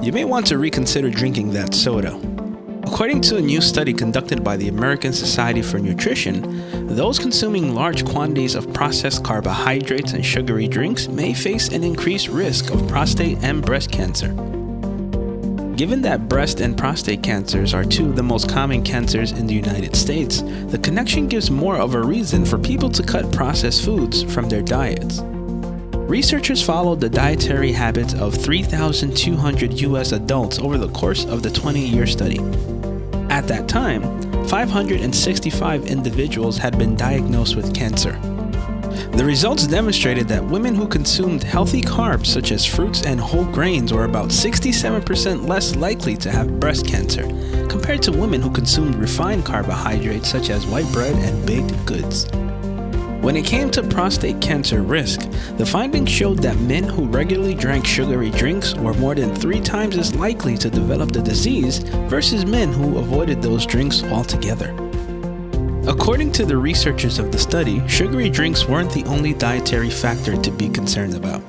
you may want to reconsider drinking that soda. According to a new study conducted by the American Society for Nutrition, those consuming large quantities of processed carbohydrates and sugary drinks may face an increased risk of prostate and breast cancer. Given that breast and prostate cancers are two of the most common cancers in the United States, the connection gives more of a reason for people to cut processed foods from their diets. Researchers followed the dietary habits of 3,200 U.S. adults over the course of the 20-year study. At that time, 565 individuals had been diagnosed with cancer. The results demonstrated that women who consumed healthy carbs such as fruits and whole grains were about 67% less likely to have breast cancer compared to women who consumed refined carbohydrates such as white bread and baked goods. When it came to prostate cancer risk, the findings showed that men who regularly drank sugary drinks were more than 3 times as likely to develop the disease versus men who avoided those drinks altogether. According to the researchers of the study, sugary drinks weren't the only dietary factor to be concerned about.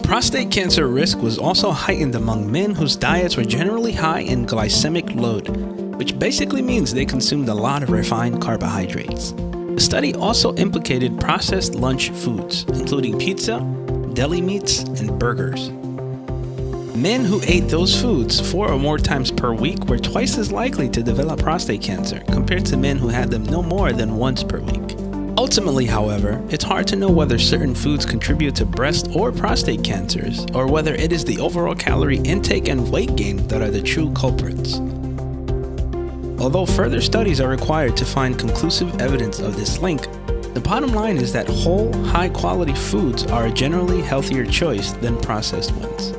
Prostate cancer risk was also heightened among men whose diets were generally high in glycemic load, which basically means they consumed a lot of refined carbohydrates. The study also implicated processed lunch foods, including pizza, deli meats, and burgers. Men who ate those foods 4 or more times per week were twice as likely to develop prostate cancer compared to men who had them no more than once per week. Ultimately, however, it's hard to know whether certain foods contribute to breast or prostate cancers, or whether it is the overall calorie intake and weight gain that are the true culprits. Although further studies are required to find conclusive evidence of this link, the bottom line is that whole, high-quality foods are a generally healthier choice than processed ones.